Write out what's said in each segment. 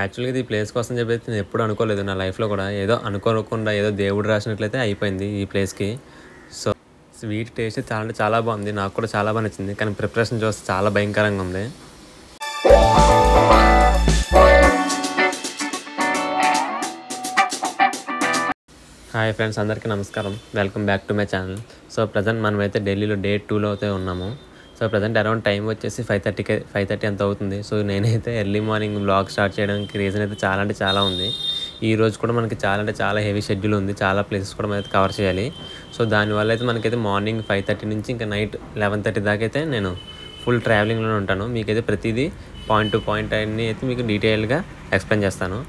యాక్చువల్‌గా ఇది ఈ ప్లేస్ కోసం చెప్పేసి నేను ఎప్పుడు అనుకోలేదు నా లైఫ్‌లో కూడా. ఏదో అనుకోకుండా ఏదో దేవుడు రాసినట్లయితే అయిపోయింది ఈ ప్లేస్‌కి. సో, స్వీట్ టేస్ట్ చాలా అంటే చాలా బాగుంది. నాకు కూడా చాలా బా నచ్చింది. కానీ ప్రిపరేషన్ చూస్తే చాలా భయంకరంగా ఉంది. హాయ్ ఫ్రెండ్స్, అందరికీ నమస్కారం. Welcome back to my channel. So, present మనమైతే ఢిల్లీలో డే 2లో అయితే ఉన్నాము. సో, ప్రెజెంట్ అరౌండ్ టైం వచ్చేసి 5:30 ఎంత అవుతుంది. సో, నేనైతే ఎర్లీ మార్నింగ్ వ్లాగ్ స్టార్ట్ చేయడానికి రీజన్ అయితే చాలా అంటే చాలా ఉంది. ఈరోజు కూడా మనకి చాలా అంటే చాలా హెవీ షెడ్యూల్ ఉంది. చాలా ప్లేసెస్ కూడా మనమైతే కవర్ చేయాలి. సో, దానివల్ల అయితే మనకైతే మార్నింగ్ 5:30 నుంచి ఇంకా నైట్ 11:30 దాకా అయితే నేను ఫుల్ ట్రావెలింగ్లోనే ఉంటాను. మీకైతే ప్రతిదీ పాయింట్ టు పాయింట్ అన్నీ అయితే మీకు డీటెయిల్గా ఎక్స్ప్లెయిన్ చేస్తాను.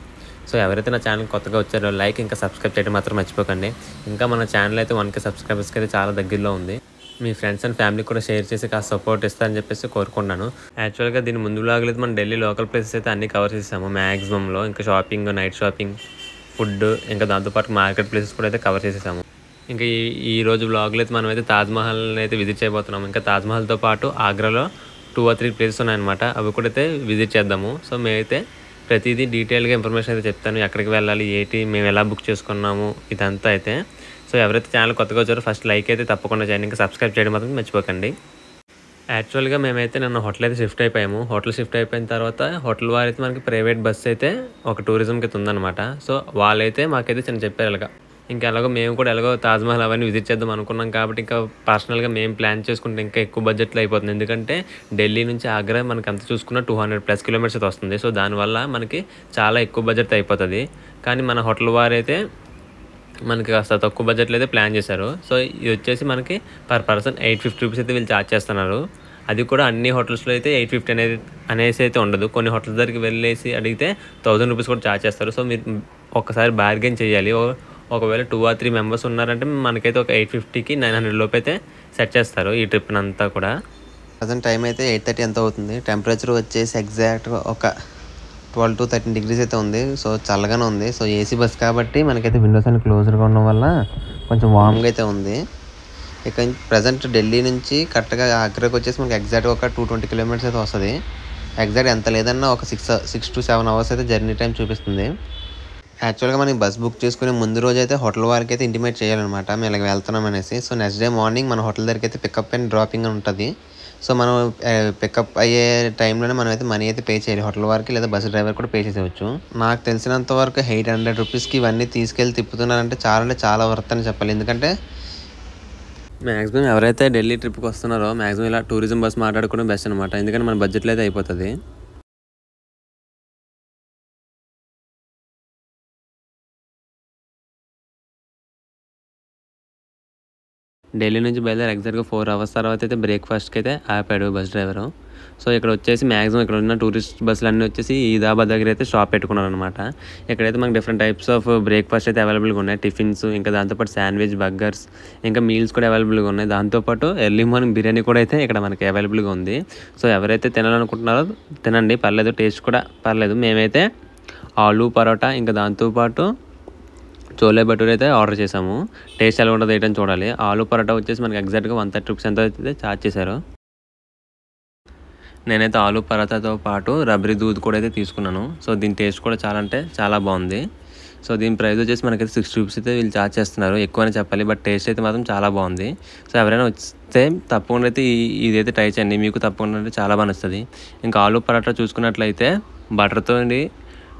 సో, ఎవరైతే నా ఛానల్ కొత్తగా వచ్చారో లైక్ ఇంకా సబ్స్క్రైబ్ చేయడం మాత్రం మర్చిపోకండి. ఇంకా మన ఛానల్ అయితే 1K సబ్స్క్రైబర్స్కి అయితే చాలా దగ్గరలో ఉంది. మీ ఫ్రెండ్స్ అండ్ ఫ్యామిలీకి కూడా షేర్ చేసి కాస్త సపోర్ట్ ఇస్తారని చెప్పేసి కోరుకున్నాను. యాక్చువల్గా దీని ముందు వ్లాగ్‌లో అయితే మనం ఢిల్లీ లోకల్ ప్లేసెస్ అయితే అన్నీ కవర్ చేసాము మ్యాక్సిమంలో. ఇంకా షాపింగ్, నైట్ షాపింగ్, ఫుడ్, ఇంకా దాంతోపాటు మార్కెట్ ప్లేసెస్ కూడా అయితే కవర్ చేసేసాము. ఇంకా ఈ రోజు వ్లాగ్లో అయితే మనమైతే తాజ్‌మహల్ని అయితే విజిట్ చేయబోతున్నాము. ఇంకా తాజ్‌మహల్తో పాటు ఆగ్రాలో 2 or 3 ప్లేసెస్ ఉన్నాయన్నమాట. అవి కూడా అయితే విజిట్ చేద్దాము. సో, మేమైతే ప్రతిదీ డీటెయిల్గా ఇన్ఫర్మేషన్ అయితే చెప్తాను. ఎక్కడికి వెళ్ళాలి, ఏంటి, మేము ఎలా బుక్ చేసుకున్నాము, ఇదంతా అయితే. సో, ఎవరైతే ఛానల్ కొత్తగా వచ్చారో ఫస్ట్ లైక్ అయితే తప్పకుండా చేయండి. ఇంకా సబ్స్క్రైబ్ చేయడం మాత్రం మర్చిపోకండి. యాక్చువల్గా మేమైతే నిన్న హోటల్ అయితే షిఫ్ట్ అయిపోయాము. హోటల్ షిఫ్ట్ అయిపోయిన తర్వాత హోటల్ వారైతే మనకి ప్రైవేట్ బస్సు అయితే ఒక టూరిజంకి అయితే ఉందన్నమాట. సో, వాళ్ళైతే మాకైతే చిన్న చెప్పారు ఇలాగ. ఇంకా ఎలాగో మేము కూడా ఎలాగో తాజ్‌మహల్ అవన్నీ విజిట్ చేద్దాం అనుకున్నాం కాబట్టి ఇంకా పర్సనల్గా మేము ప్లాన్ చేసుకుంటే ఇంకా ఎక్కువ బడ్జెట్లో అయిపోతుంది. ఎందుకంటే ఢిల్లీ నుంచి ఆగ్రా మనకి అంత చూసుకున్న 200+ కిలోమీటర్స్ అయితే వస్తుంది. సో, దానివల్ల మనకి చాలా ఎక్కువ బడ్జెట్ అయిపోతుంది. కానీ మన హోటల్ వారైతే మనకి కాస్త తక్కువ బడ్జెట్లో అయితే ప్లాన్ చేశారు. సో, ఇది వచ్చేసి మనకి పర్ పర్సన్ 850 రూపీస్ అయితే వీళ్ళు ఛార్జ్ చేస్తున్నారు. అది కూడా అన్ని హోటల్స్లో అయితే 850 అనేసి అయితే ఉండదు. కొన్ని హోటల్స్ దగ్గరికి వెళ్ళేసి అడిగితే 1000 రూపీస్ కూడా ఛార్జ్ చేస్తారు. సో, మీరు ఒక్కసారి బార్గెన్ చేయాలి. ఒకవేళ 2 or 3 మెంబర్స్ ఉన్నారంటే మనకైతే ఒక 850కి 900 లోపు అయితే సెట్ చేస్తారు ఈ ట్రిప్ని అంతా కూడా. ప్రజెంట్ టైం అయితే 8:30 ఎంత అవుతుంది. టెంపరేచర్ వచ్చేసి ఎగ్జాక్ట్గా ఒక 12 to 13 degrees అయితే ఉంది. సో, చల్లగానే ఉంది. సో, ఏసీ బస్ కాబట్టి మనకైతే విండోస్ అన్ని క్లోజ్గా ఉండడం వల్ల కొంచెం వామ్గా అయితే ఉంది. ఇక ప్రజెంట్ ఢిల్లీ నుంచి కరెక్ట్గా ఆగ్రాకి వచ్చేసి మనకి ఎగ్జాక్ట్గా ఒక 220 కిలోమీటర్స్ అయితే వస్తుంది. ఎగ్జాక్ట్ ఎంత లేదన్నా ఒక 6 to 7 hours అయితే జర్నీ టైం చూపిస్తుంది. యాక్చువల్గా మనం బస్ బుక్ చేసుకునే ముందు రోజు అయితే హోటల్ వారికి అయితే ఇంటిమేట్ చేయాలన్నమాట మేము ఇలాగ వెళ్తున్నాం అనేసి. సో, నెక్స్ట్ డే మార్నింగ్ మన హోటల్ దగ్గరికి అయితే పికప్ అండ్ డ్రాపింగ్ అని ఉంటుంది. సో, మనం పికప్ అయ్యే టైంలోనే మనం అయితే మనీ అయితే పే చేయాలి హోటల్ వారికి, లేదా బస్ డ్రైవర్ కూడా పే చేసేవచ్చు. నాకు తెలిసినంత వరకు 800 రూపీస్కి ఇవన్నీ తీసుకెళ్ళి తిప్పుతున్నారంటే చాలా అంటే చాలా వర్త్ అని చెప్పాలి. ఎందుకంటే మ్యాక్సిమం ఎవరైతే ఢిల్లీ ట్రిప్కి వస్తున్నారో మ్యాక్సిమం ఇలా టూరిజం బస్ మాట్లాడుకోవడం బెస్ట్ అనమాట. ఎందుకంటే మన బడ్జెట్లో అయితే అయిపోతుంది. ఢిల్లీ నుంచి బయలుదేరి ఎగ్జాక్ట్గా 4 hours తర్వాత అయితే బ్రేక్ఫాస్ట్కి అయితే ఆపాడు బస్ డ్రైవరు. సో, ఇక్కడ వచ్చేసి మ్యాక్సిమం ఇక్కడ ఉన్న టూరిస్ట్ బస్సులు అన్నీ వచ్చేసి ఈదాబాద్ దగ్గర అయితే స్టాప్ పెట్టుకున్నారు అనమాట. ఇక్కడైతే మనకు డిఫరెంట్ టైప్స్ ఆఫ్ బ్రేక్ఫాస్ట్ అయితే అవైలబుల్గా ఉన్నాయి. టిఫిన్స్, ఇంకా దాంతోపాటు శాండ్విచ్, బర్గర్స్, ఇంకా మీల్స్ కూడా అవైలబుల్గా ఉన్నాయి. దాంతోపాటు ఎర్లీ మార్నింగ్ బిర్యానీ కూడా అయితే ఇక్కడ మనకి అవైలబుల్గా ఉంది. సో, ఎవరైతే తినాలనుకుంటున్నారో తినండి, పర్లేదు, టేస్ట్ కూడా పర్లేదు. మేమైతే ఆలు పరోటా, ఇంకా దాంతోపాటు చోలే భటూరే అయితే ఆర్డర్ చేసాము. టేస్ట్ ఎలా ఉంటుందో ఏంటని చూడాలి. ఆలు పరోటా వచ్చేసి మనకి ఎగ్జాక్ట్గా 130 రూపీస్ ఎంత అయితే ఛార్జ్ చేశారు. నేనైతే ఆలు పరోటాతో పాటు రబ్రీ దూద్ కూడా అయితే తీసుకున్నాను. సో, దీని టేస్ట్ కూడా చాలా అంటే చాలా బాగుంది. సో, దీని ప్రైస్ వచ్చేసి మనకైతే 60 రూపీస్ అయితే వీళ్ళు ఛార్జ్ చేస్తున్నారు. ఎక్కువనే చెప్పాలి, బట్ టేస్ట్ అయితే మాత్రం చాలా బాగుంది. సో, ఎవరైనా వస్తే తప్పకుండా అయితే ఇదైతే ట్రై చేయండి. మీకు తప్పకుండా అంటే చాలా బాగా నచ్చుతుంది. ఇంకా ఆలు పరోటా చూసుకున్నట్లయితే బటర్తో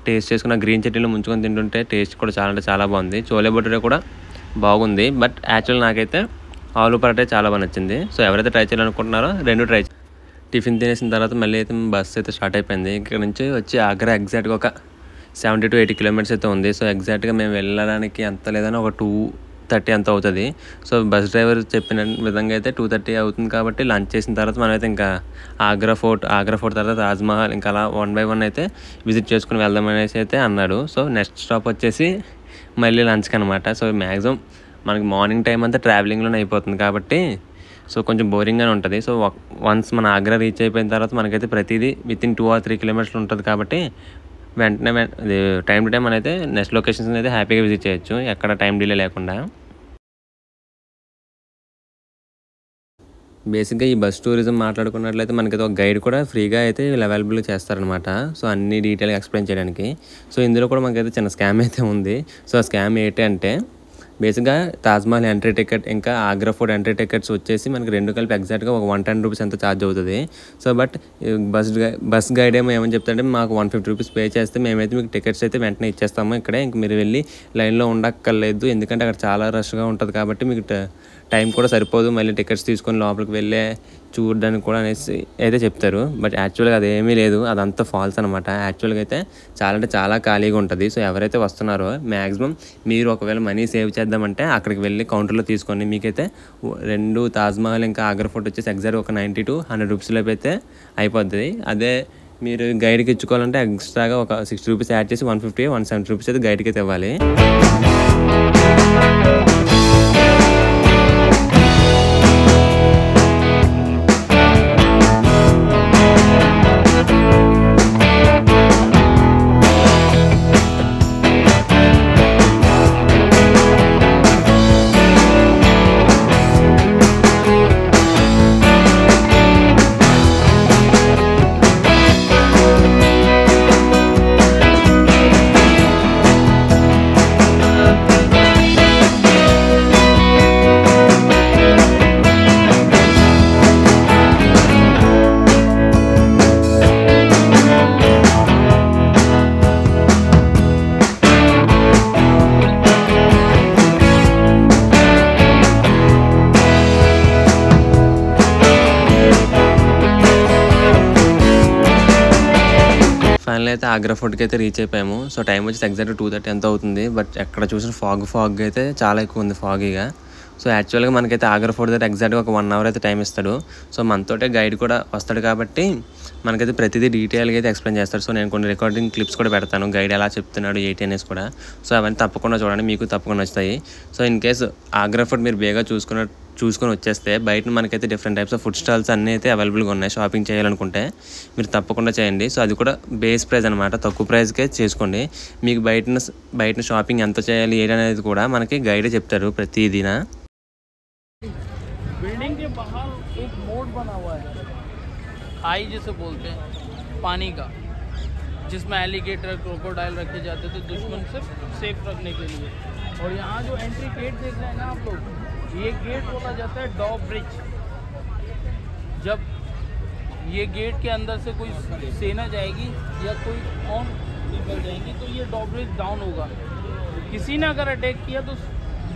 టేస్ట్ చేసుకున్న గ్రీన్ చట్నీలో ముంచుకొని తింటుంటే టేస్ట్ కూడా చాలా అంటే చాలా బాగుంది. చోలే భటూరే కూడా బాగుంది, బట్ యాక్చువల్ నాకైతే ఆలు పరోటా చాలా బాగా నచ్చింది. సో, ఎవరైతే ట్రై చేయాలనుకుంటున్నారో రెండు ట్రై చేయండి. టిఫిన్ తినేసిన తర్వాత మళ్ళీ అయితే బస్సు అయితే స్టార్ట్ అయిపోయింది. ఇక్కడ నుంచి వచ్చి ఆగ్రా ఎగ్జాక్ట్గా ఒక 70 to 80 కిలోమీటర్స్ అయితే ఉంది. సో, ఎగ్జాక్ట్గా మేము వెళ్ళడానికి ఎంత లేదని ఒక 2:30 అంత అవుతుంది. సో, బస్ డ్రైవర్ చెప్పిన విధంగా అయితే 2:30 అవుతుంది కాబట్టి లంచ్ చేసిన తర్వాత మనమైతే ఇంకా ఆగ్రా ఫోర్ట్ తర్వాత తాజ్‌మహల్, ఇంకా అలా 1 by 1 అయితే విజిట్ చేసుకుని వెళ్దాం అనేసి అయితే అన్నాడు. సో, నెక్స్ట్ స్టాప్ వచ్చేసి మళ్ళీ లంచ్కి అనమాట. సో, మ్యాక్సిమం మనకి మార్నింగ్ టైం అంతా ట్రావెలింగ్లోనే అయిపోతుంది కాబట్టి సో, కొంచెం బోరింగ్గానే ఉంటుంది. సో, వన్స్ మన ఆగ్రా రీచ్ అయిపోయిన తర్వాత మనకైతే ప్రతిదీ వితిన్ 2 or 3 కిలోమీటర్స్ ఉంటుంది కాబట్టి వెంటనే టైం టు టైం మనైతే నెక్స్ట్ లొకేషన్స్ అయితే హ్యాపీగా విజిట్ చేయొచ్చు, ఎక్కడ టైం డిలే లేకుండా. బేసిక్గా ఈ బస్ టూరిజం మాట్లాడుకున్నట్లయితే మనకైతే ఒక గైడ్ కూడా ఫ్రీగా అయితే అవైలబుల్ చేస్తారనమాట. సో అన్ని డీటెయిల్గా ఎక్స్ప్లెయిన్ చేయడానికి. సో ఇందులో కూడా మనకైతే చిన్న స్కామ్ అయితే ఉంది. సో ఆ స్కామ్ ఏంటి అంటే బేసిక్గా తాజ్మహల్ ఎంట్రీ టికెట్ ఇంకా ఆగ్రా ఫోర్ట్ ఎంట్రీ టికెట్స్ వచ్చేసి మనకి 2 కలిపి ఎగ్జాక్ట్గా ఒక 110 రూపీస్ ఎంత ఛార్జ్ అవుతుంది. సో బట్ బస్ గైడ్ ఏమని చెప్తారంటే మాకు 150 రూపీస్ పే చేస్తే మేమైతే మీకు టికెట్స్ అయితే వెంటనే ఇచ్చేస్తాము. ఇక్కడే ఇంక మీరు వెళ్ళి లైన్లో ఉండక్కర్లేదు, ఎందుకంటే అక్కడ చాలా రష్గా ఉంటుంది కాబట్టి మీకు టైం కూడా సరిపోదు, మళ్ళీ టికెట్స్ తీసుకొని లోపలికి వెళ్ళే చూడడానికి కూడా అనేసి అయితే చెప్తారు. బట్ యాక్చువల్గా అదేమీ లేదు, అదంతా ఫాల్స్ అనమాట. యాక్చువల్గా అయితే చాలా అంటే చాలా ఖాళీగా ఉంటుంది. సో ఎవరైతే వస్తున్నారో మ్యాక్సిమం మీరు ఒకవేళ మనీ సేవ్ చేద్దామంటే అక్కడికి వెళ్ళి కౌంటర్లో తీసుకొని మీకైతే 2 తాజ్మహల్ ఇంకా ఆగ్రా ఫోర్ట్ వచ్చేసి ఎగ్జాక్ట్ ఒక 90 to 100 రూపీస్లో అయితే అయిపోతుంది. అదే మీరు గైడ్కి ఇచ్చుకోవాలంటే ఎక్స్ట్రాగా ఒక 60 రూపీస్ యాడ్ చేసి 150 170 రూపీస్ అయితే గైడ్కి అయితే ఇవ్వాలి. ఫైనల్ అయితే ఆగ్రా ఫోర్ట్కి అయితే రీచ్ అయిపోయాము. సో టైం వచ్చేసి ఎగ్జాక్ట్ 2:30 ఎంత అవుతుంది. బట్ ఎక్కడ చూసిన ఫాగ్ అయితే చాలా ఎక్కువ ఉంది, ఫాగీగా. సో యాక్చువల్గా మనకైతే ఆగ్రా ఫోర్ట్ దగ్గర ఎగ్జాక్ట్గా ఒక 1 అవర్ అయితే టైం ఇస్తాడు. సో మనతోటే గైడ్ కూడా వస్తాడు కాబట్టి మనకైతే ప్రతిదీ డీటెయిల్గా అయితే ఎక్స్ప్లెయిన్ చేస్తాడు. సో నేను కొన్ని రికార్డింగ్ క్లిప్స్ కూడా పెడతాను, గైడ్ ఎలా చెప్తున్నాడు ఏంటి అనేసి కూడా. సో అవన్నీ తప్పకుండా చూడండి, మీకు తప్పకుండా వస్తాయి. So in case Agra fort మీరు బేగా చూసుకొని వచ్చేస్తే బయట మనకైతే different types of food stalls అన్నీ అయితే అవైలబుల్గా ఉన్నాయి. షాపింగ్ చేయాలనుకుంటే మీరు తప్పకుండా చేయండి. సో అది కూడా బేస్ ప్రైస్ అనమాట, తక్కువ ప్రైస్కే చేసుకోండి. మీకు బయట షాపింగ్ ఎంత చేయాలి ఏంటి అనేది కూడా మనకి గైడే చెప్తారు ప్రతిదీనా. बिल्डिंग के बाहर एक मोड बना हुआ है, खाई जिसे बोलते हैं पानी का, जिसमें एलिगेटर क्रोकोडाइल रखे जाते थे दुश्मन से सेफ रखने के लिए. और यहाँ जो एंट्री गेट देख रहे हैं ना आप लोग, ये गेट बोला जाता है डॉ ब्रिज. जब ये गेट के अंदर से कोई सेना जाएगी या कोई और निकल जाएंगी तो ये डॉ ब्रिज डाउन होगा. किसी ने अगर अटैक किया तो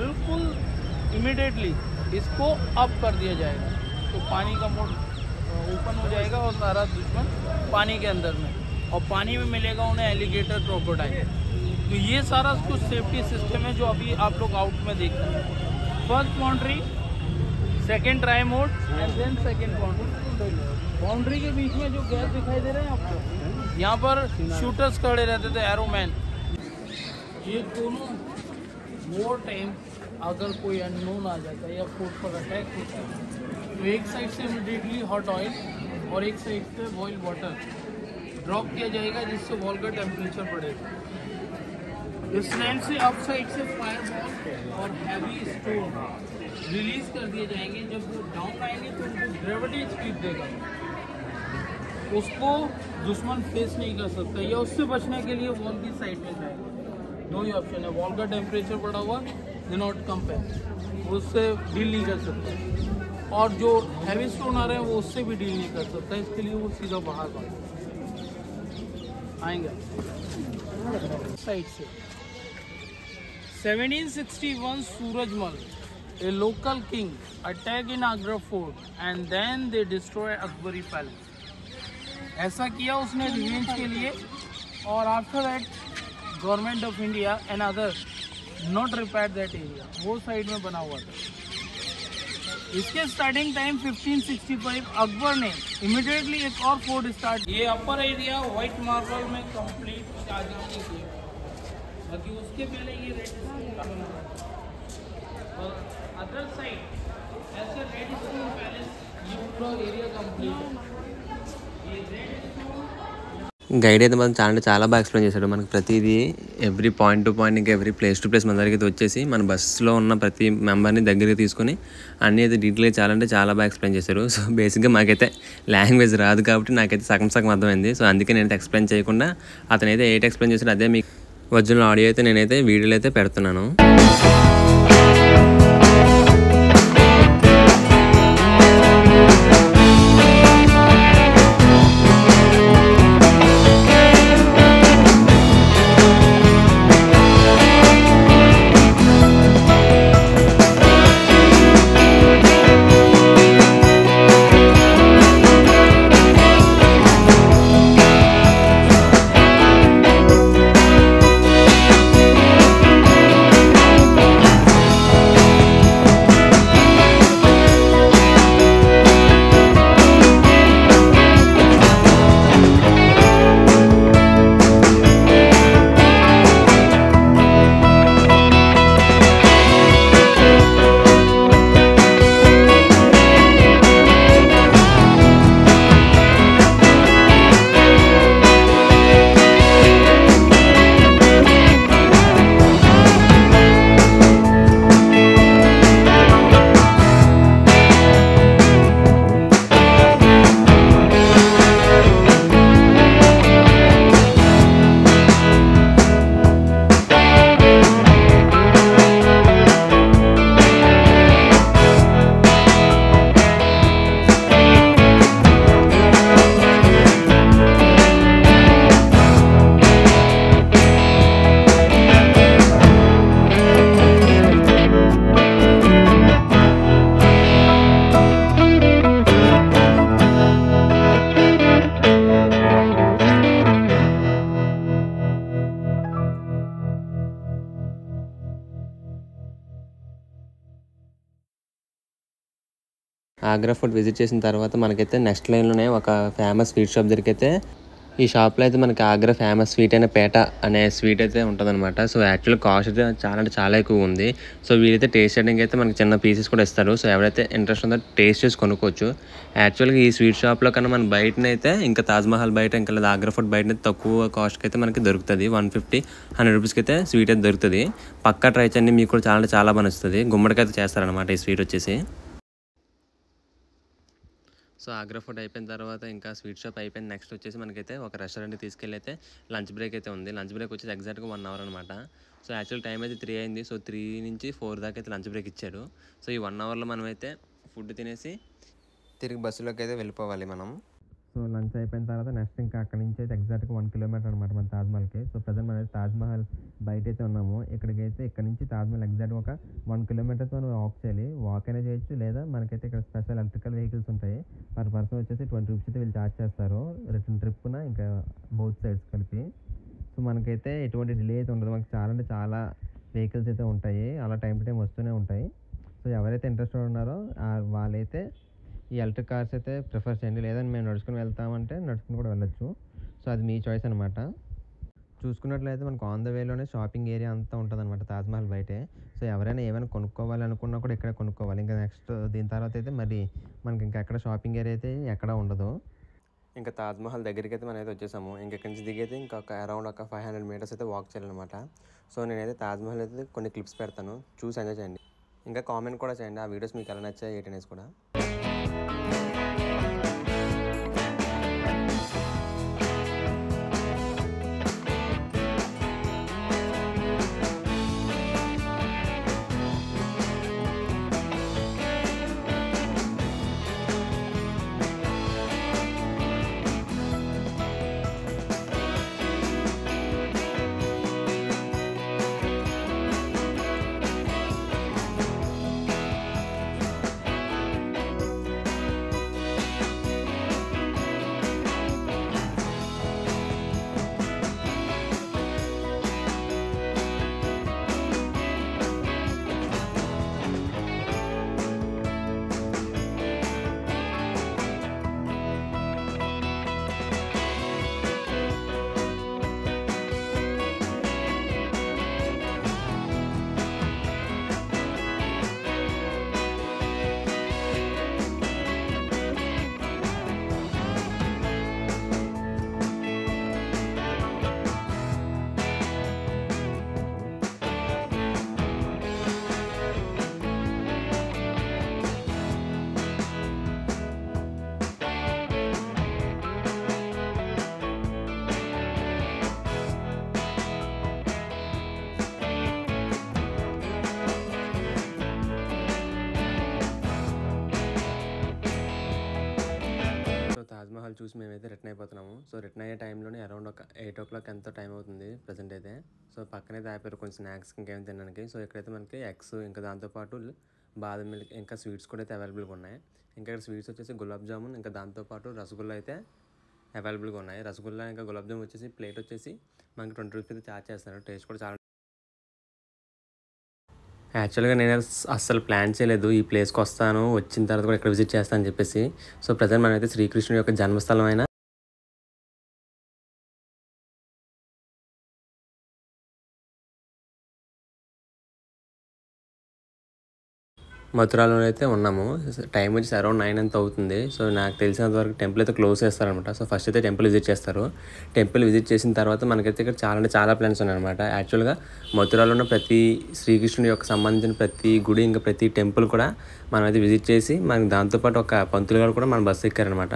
बिल्कुल इमीडिएटली इसको अप कर दिया जाएगा, तो पानी का मोड ओपन हो जाएगा और सारा दुश्मन पानी के अंदर में, और पानी में मिलेगा उन्हें एलिगेटर क्रोकोडाइल. तो ये सारा कुछ सेफ्टी सिस्टम है जो अभी आप लोग आउट में देख रहे हैं. First boundary, second try mode and then second boundary. Boundary के बीच में जो गैस दिखाई दे रहे हैं आपको, यहाँ पर शूटर्स खड़े रहते थे, एरोमैन. ये दोनों वॉर टाइम अगर कोई अननोन आ जाता है या फोर्ट पर अटैक होता है तो एक साइड से इमीडिएटली हॉट ऑयल और एक साइड से बॉइल्ड वाटर ड्रॉप किया जाएगा, जिससे वॉल का टेम्परेचर बढ़ेगा. इस लैंड से अप साइड से फायर बॉल और हैवी स्टोन रिलीज कर दिए जाएंगे. जब वो डाउन आएंगे तो उनको ग्रेविटी स्पीड देगा, उसको दुश्मन फेस नहीं कर सकता, या उससे बचने के लिए वॉल की साइड में जाएगा. दो ही ऑप्शन है, वॉल का टेम्परेचर बढ़ा हुआ दे नॉट कम बैक, उससे डील नहीं कर सकता, और जो हैवी स्टोन आ रहे हैं वो उससे भी डील नहीं कर सकता, इसके लिए वो सीधा बाहर आएंगे साइड से. 1761 Surajmal, a local king, attack in Agra fort and then they destroy Akbari palace. ऐसा किया उसने रिवेंज के लिए, और after that government of India and other not repair that area, वो साइड में बना हुआ था. इसके स्टार्टिंग टाइम 1565 अकबर ने इमिडिएटली एक और फोर्ट स्टार्ट. ये अपर एरिया व्हाइट मार्बल में कंप्लीट शाहजहां ने किया, बाकी उसके पहले ये रेड स्टोन बना, और अदर साइड ऐसे रेड स्टोन पैलेस, ये पूरा एरिया कंप्लीट है. ये रेड स्टोन గైడ్ అయితే మనం చాలా అంటే చాలా బాగా ఎక్స్ప్లెయిన్ చేశాడు. మనకి ప్రతిదీ ఎవ్రీ పాయింట్ టు పాయింట్, ఇంకా ఎవ్రీ ప్లేస్ టు ప్లేస్ మన దగ్గరికి అయితే వచ్చేసి మన బస్సులో ఉన్న ప్రతి మెంబర్ని దగ్గరికి తీసుకొని అన్నీ అయితే డీటెయిల్గా చాలా అంటే చాలా బాగా ఎక్స్ప్లెయిన్ చేశారు. సో బేసిక్గా మాకైతే లాంగ్వేజ్ రాదు కాబట్టి నాకైతే సగం సగం అర్థమైంది. సో అందుకే నేనైతే ఎక్స్ప్లెయిన్ చేయకుండా అతనైతే ఏంటి ఎక్స్ప్లెయిన్ చేశాడు అదే మీకు ఒరిజినల్ ఆడియో అయితే నేనైతే వీడియోలో అయితే పెడుతున్నాను. ఆగ్రా ఫుడ్ విజిట్ చేసిన తర్వాత మనకైతే నెక్స్ట్ లైన్లోనే ఒక ఫేమస్ స్వీట్ షాప్ దగ్గరికి అయితే ఈ షాప్లో అయితే మనకి ఆగ్రా ఫేమస్ స్వీట్ అయిన పేట అనే స్వీట్ అయితే ఉంటుందన్నమాట. సో యాక్చువల్ కాస్ట్ అయితే చాలా అంటే చాలా ఎక్కువ ఉంది. సో వీరైతే టేస్ట్ చేయడానికి అయితే మనకి చిన్న పీసెస్ కూడా ఇస్తారు. సో ఎవరైతే ఇంట్రెస్ట్ ఉందో టేస్ట్ చేసి కొనుక్కోవచ్చు. యాక్చువల్గా ఈ స్వీట్ షాప్లో కన్నా మన బయటనైతే ఇంకా తాజ్మహల్ బయట ఇంకా లేదా ఆగ్రా ఫుడ్ బయట అయితే తక్కువ కాస్ట్కి అయితే మనకి దొరుకుతుంది. 150-100 రూపీస్కి అయితే స్వీట్ అయితే దొరుకుతుంది. పక్కా ట్రై చేయండి, మీకు కూడా చాలా అంటే చాలా బాగా నచ్చుతుంది. గుమ్మడికాయ అయితే చేస్తారనమాట ఈ స్వీట్ వచ్చేసి. సో ఆగ్రా ఫుడ్ అయిపోయిన తర్వాత ఇంకా స్వీట్ షాప్ అయిపోయింది. నెక్స్ట్ వచ్చేసి మనకైతే ఒక రెస్టారెంట్కి తీసుకెళ్ళి అయితే లంచ్ బ్రేక్ అయితే ఉంది. లంచ్ బ్రేక్ వచ్చేసి ఎగ్జాక్ట్గా 1 అవర్ అనమాట. సో యాక్చువల్ టైం అయితే 3 అయింది. సో 3 నుంచి 4 దాకా అయితే లంచ్ బ్రేక్ ఇచ్చారు. సో ఈ 1 అవర్లో మనమైతే ఫుడ్ తినేసి తిరిగి బస్సులోకి అయితే వెళ్ళిపోవాలి మనం. సో లంచ్ అయిపోయిన తర్వాత నెక్స్ట్ ఇంకా అక్కడ నుంచి అయితే ఎగ్జాక్ట్గా 1 కిలోమీటర్ అనమాట మన తాజ్మహల్కి. సో ప్రజెంట్ మనం తాజ్మహల్ బయట అయితే ఉన్నాము. ఇక్కడికైతే ఇక్కడ నుంచి తాజ్మహల్ ఎగ్జాక్ట్గా ఒక 1 కిలోమీటర్స్ మనం వాక్ చేయాలి. వాక్ అయినా చేయొచ్చు, లేదా మనకైతే ఇక్కడ స్పెషల్ ఎలక్ట్రికల్ వెహికల్స్ ఉంటాయి. పర్ పర్సన్ వచ్చేసి 20 రూపీస్ అయితే వీళ్ళు ఛార్జ్ చేస్తారు రిటర్న్ ట్రిప్న, ఇంకా బౌత్ సైడ్స్ కలిపి. సో మనకైతే ఎటువంటి డిలే అయితే ఉండదు. మనకి చాలా అంటే చాలా వెహికల్స్ అయితే ఉంటాయి, అలా టైం టు టైం వస్తూనే ఉంటాయి. సో ఎవరైతే ఇంట్రెస్టెడ్ ఉన్నారో వాళ్ళైతే ఈ ఎలక్ట్రిక్ కార్స్ అయితే ప్రిఫర్ చేయండి. లేదంటే మేము నడుచుకుని వెళ్తామంటే నడుచుకుని కూడా వెళ్ళొచ్చు. సో అది మీ చాయిస్ అనమాట. చూసుకున్నట్లయితే మనకు ఆన్ ద వేలోనే షాపింగ్ ఏరియా అంతా ఉంటుంది అనమాట తాజ్మహల్ బయటే. సో ఎవరైనా ఏమైనా కొనుక్కోవాలి అనుకున్నా కూడా ఇక్కడే కొనుక్కోవాలి. ఇంకా నెక్స్ట్ దీని తర్వాత అయితే మరి మనకి ఇంకా ఎక్కడ షాపింగ్ ఏరియా అయితే ఎక్కడ ఉండదు. ఇంకా తాజ్మహల్ దగ్గరికి అయితే మనం అయితే వచ్చేసాము. ఇంకెక్కడి నుంచి దిగైతే ఇంకా అరౌండ్ ఒక 500 మీటర్స్ అయితే వాక్ చేయాలన్నమాట. సో నేనైతే తాజ్మహల్ అయితే కొన్ని క్లిప్స్ పెడతాను, చూసి ఎంజాయ్ చేయండి. ఇంకా కామెంట్ కూడా చేయండి ఆ వీడియోస్ మీకు ఎలా నచ్చాయి ఏంటనేసి కూడా. చూసి మేమైతే రిటర్న్ అయిపోతున్నాము. సో రిటర్న్ అయ్యే టైంలోనే అరౌండ్ ఒక 8 o'clock ఎంతో టైం అవుతుంది ప్రజెంట్ అయితే. సో పక్కనైతే ఆపారు కొంచెం స్నాక్స్ ఇంకేం తినడానికి. సో ఇక్కడైతే మనకి ఎగ్స్ ఇంకా దాంతోపాటు బాదం మిల్క్ ఇంకా స్వీట్స్ కూడా అయితే అవైలబుల్గా ఉన్నాయి. ఇంకా ఇక్కడ స్వీట్స్ వచ్చేసి గులాబ్ జామున్ ఇంకా దాంతోపాటు రసగుల్లా అయితే అవైలబుల్గా ఉన్నాయి. రసగుల్లా ఇంకా గులాబ్ జామున్ వచ్చేసి ప్లేట్ వచ్చేసి మనకి 20 రూపీస్ అయితే ఛార్జ్ చేస్తారు. టేస్ట్ కూడా చాలా యాక్చువల్గా నేను అస్సలు ప్లాన్ చేయలేదు ఈ ప్లేస్కి వస్తాను, వచ్చిన తర్వాత కూడా ఇక్కడ విజిట్ చేస్తాను అని చెప్పేసి. సో ప్రజెంట్ మనమైతే శ్రీకృష్ణుడి యొక్క జన్మస్థలం అయిన మథురాలో అయితే ఉన్నాము. టైం వచ్చేసి అరౌండ్ 9 అంత అవుతుంది. సో నాకు తెలిసినంత వరకు టెంపుల్ అయితే క్లోజ్ చేస్తారనమాట. సో ఫస్ట్ అయితే టెంపుల్ విజిట్ చేస్తారు. టెంపుల్ విజిట్ చేసిన తర్వాత మనకైతే ఇక్కడ చాలా ప్లాన్స్ ఉన్నాయన్నమాట. యాక్చువల్గా మథురాలో ఉన్న ప్రతి శ్రీకృష్ణుడి యొక్క సంబంధించిన ప్రతి గుడి ఇంకా ప్రతి టెంపుల్ కూడా మనం అయితే విజిట్ చేసి మనకి దాంతోపాటు ఒక పంతులు గారు కూడా మన బస్సు ఎక్కారనమాట.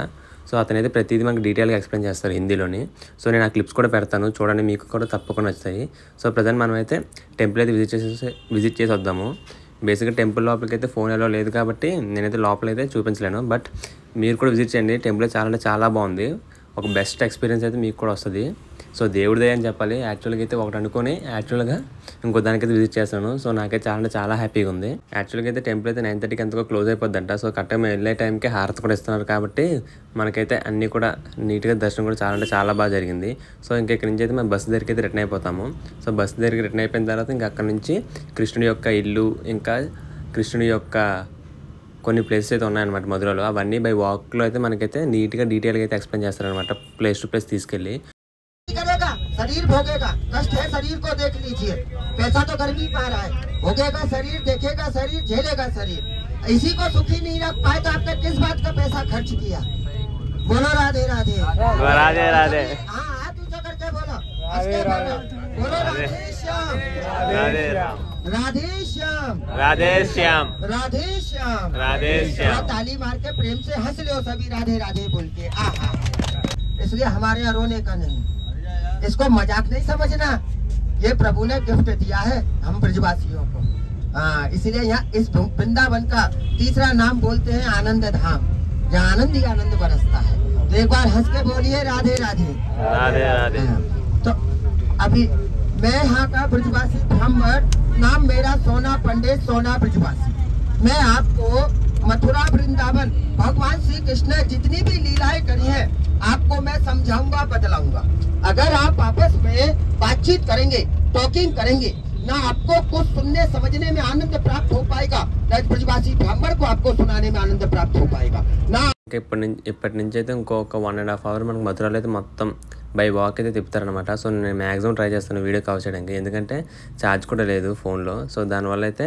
సో అతనైతే ప్రతిదీ మనకి డీటెయిల్గా ఎక్స్ప్లెయిన్ చేస్తారు హిందీలోని. సో నేను ఆ క్లిప్స్ కూడా పెడతాను చూడండి, మీకు కూడా తప్పకుండా వస్తాయి. సో ప్రజెంట్ మనమైతే టెంపుల్ అయితే విజిట్ చేసి వద్దాము. బేసిక్గా టెంపుల్ లోపలికి అయితే ఫోన్ ఎలా లేదు కాబట్టి నేనైతే లోపలైతే చూపించలేను. బట్ మీరు కూడా విజిట్ చేయండి. టెంపుల్ చాలా బాగుంది. ఒక బెస్ట్ ఎక్స్పీరియన్స్ అయితే మీకు కూడా వస్తుంది. సో దేవుడిదే అని చెప్పాలి. యాక్చువల్గా అయితే ఒకటి అనుకొని యాక్చువల్గా ఇంకో దానికైతే విజిట్ చేస్తాను. సో నాకైతే చాలా హ్యాపీగా ఉంది. యాక్చువల్గా అయితే టెంపుల్ అయితే 9:30కి ఎంతకో క్లోజ్ అయిపోద్దంట. సో కరెక్ట్గా మేము వెళ్ళే టైంకి హారతి కూడా ఇస్తున్నారు కాబట్టి మనకైతే అన్నీ కూడా నీట్గా దర్శనం కూడా చాలా బాగా జరిగింది. సో ఇంకా ఇక్కడ నుంచి అయితే మేము బస్సు దగ్గరికి అయితే రిటర్న్ అయిపోతాము. సో బస్సు దగ్గరికి రిటర్న్ అయిపోయిన తర్వాత ఇంకా అక్కడ నుంచి కృష్ణుడి యొక్క ఇల్లు ఇంకా కృష్ణుడి యొక్క కొన్ని ప్లేసెస్ అయితే ఉన్నాయన్నమాట మధురలో. అవన్నీ బై వాక్లో అయితే మనకైతే నీట్గా డీటెయిల్గా అయితే ఎక్స్ప్లెయిన్ చేస్తారనమాట. ప్లేస్ టు ప్లేస్ తీసుకెళ్ళి शरीर भोगेगा, कष्ट है शरीर को देख लीजिए, पैसा तो गर्मी पा रहा है, भोगेगा शरीर, देखेगा शरीर, झेलेगा शरीर, इसी को सुखी नहीं रख पाए तो आपने किस बात का पैसा खर्च किया? बोलो राधे राधे राधे राधे। हाँ हाथ ऊंचा करके बोलो, बोलो राधे श्याम राधे राम राधे श्याम राधे श्याम राधे श्याम राधे श्याम। ताली मार के प्रेम से हंस लो सभी राधे राधे बोल के। आहा, इसलिए हमारे यहाँ रोने का नहीं, इसको मजाक नहीं समझना, ये प्रभु ने गिफ्ट दिया है हम ब्रजवासियों को। हाँ, इसलिए यहाँ इस वृंदावन का तीसरा नाम बोलते हैं आनंद धाम, जहाँ आनंद ही आनंद बरसता है। तो एक बार हंस के बोलिए राधे राधे राधे राधे। तो अभी मैं यहाँ का ब्रजवासी ब्राह्मण, नाम मेरा सोना पंडित, सोना ब्रजवासी। मैं आपको मथुरा वृंदावन भगवान श्री कृष्ण ने जितनी भी लीलाएं करी हैं आपको मैं समझाऊंगा, बतलाऊंगा। अगर आप आपस में बातचीत करेंगे, टॉकिंग करेंगे ना, आपको कुछ सुनने समझने में आनंद प्राप्त हो पाएगा, ना ब्रजवासी ब्राह्मण को आपको सुनाने में आनंद प्राप्त हो पाएगा ना। ఇప్పటి నుంచి అయితే ఇంకొక 1.5 hours మనకు మధురాలో అయితే మొత్తం బై వాక్ అయితే తిప్పుతారనమాట. సో నేను మ్యాక్సిమం ట్రై చేస్తాను వీడియో కవర్ చేయడానికి, ఎందుకంటే ఛార్జ్ కూడా లేదు ఫోన్లో. సో దానివల్ల అయితే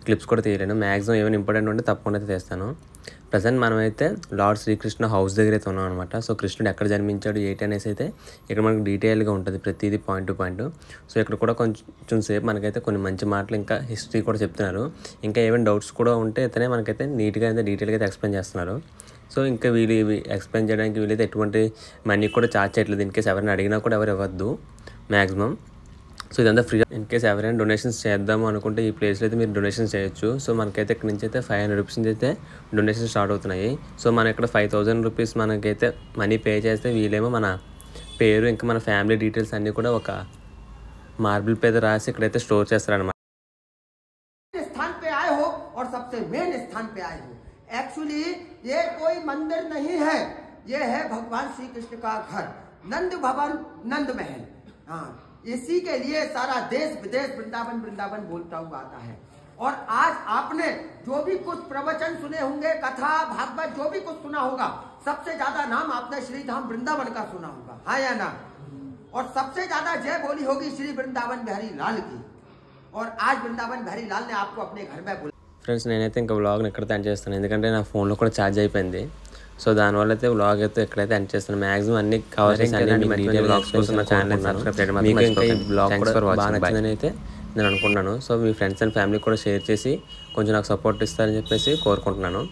క్లిప్స్ కూడా తీయలేను. మ్యాక్సిమం ఏమైనా ఇంపార్టెంట్ ఉంటే తప్పకుండా అయితే తీస్తాను. ప్రజెంట్ మనమైతే లార్డ్ శ్రీకృష్ణ హౌస్ దగ్గర అయితే ఉన్నాం అనమాట. సో కృష్ణుడు ఎక్కడ జన్మించాడు ఏంటి అనేసి అయితే ఇక్కడ మనకు డీటెయిల్గా ఉంటుంది ప్రతిదీ పాయింట్ టు పాయింట్. సో ఇక్కడ కూడా కొంచెం సేపు మనకైతే కొన్ని మంచి మాటలు ఇంకా హిస్టరీ కూడా చెప్తున్నారు. ఇంకా ఏమైనా డౌట్స్ కూడా ఉంటే అయితేనే మనకైతే నీట్గా అయితే డీటెయిల్గా అయితే ఎక్స్ప్లెయిన్ చేస్తున్నారు. సో ఇంకా వీళ్ళు ఇవి ఎక్స్ప్లెయిన్ చేయడానికి వీళ్ళైతే ఎటువంటి మనీ కూడా ఛార్జ్ చేయట్లేదు. ఇన్కేస్ ఎవరైనా అడిగినా కూడా ఎవరు ఇవ్వద్దు మ్యాక్సిమం. సో ఇదంతా ఫ్రీ. ఇన్కేస్ ఎవరైనా డొనేషన్స్ చేద్దాము అనుకుంటే ఈ ప్లేస్లో అయితే మీరు డొనేషన్స్ చేయొచ్చు. సో మనకైతే ఇక్కడ నుంచి అయితే 500 రూపీస్ నుంచి అయితే డొనేషన్స్ స్టార్ట్ అవుతున్నాయి. సో మన ఇక్కడ 5000 రూపీస్ మనకైతే మనీ పే చేస్తే వీళ్ళేమో మన పేరు ఇంకా మన ఫ్యామిలీ డీటెయిల్స్ అన్నీ కూడా ఒక మార్బుల్ మీద రాసి ఇక్కడైతే స్టోర్ చేస్తారనమాట. स्थान पे आए हो और सबसे मेन स्थान पे आए हो। एक्चुअली ये कोई मंदिर नहीं है, ये है भगवान श्री कृष्ण का घर, नंद भवन, नंद महल। हाँ, इसी के लिए सारा देश विदेश वृंदावन वृंदावन बोलता हुआ आता है। और आज आपने जो भी कुछ प्रवचन सुने होंगे, कथा भागवत जो भी कुछ सुना होगा, सबसे ज्यादा नाम आपने श्री धाम वृंदावन का सुना होगा, हाँ या ना? और सबसे ज्यादा जय बोली होगी श्री वृंदावन बिहारी लाल की। और आज वृंदावन बिहारी लाल ने आपको अपने घर में बोला। ఫ్రెండ్స్ నేనైతే ఇంకా వ్లాగ్ని ఎక్కడైతే ఎండ్ చేస్తాను, ఎందుకంటే నా ఫోన్లో కూడా ఛార్జ్ అయిపోయింది. సో దానివల్ల అయితే వ్లాగ్ అయితే ఎక్కడైతే ఎండ్ చేస్తాను. మ్యాక్సిమం అన్ని కవర్ చేసి వ్లాగ్స్ కోసం నా ఛానల్ సబ్స్క్రైబ్ చేయడం మీకు ఇంకా ఈ బ్లాగ్ కూడా బాగా నచ్చిందని అయితే నేను అనుకుంటున్నాను. So me friends and family కూడా షేర్ చేసి కొంచెం నాకు సపోర్ట్ ఇస్తారని చెప్పేసి కోరుకుంటున్నాను.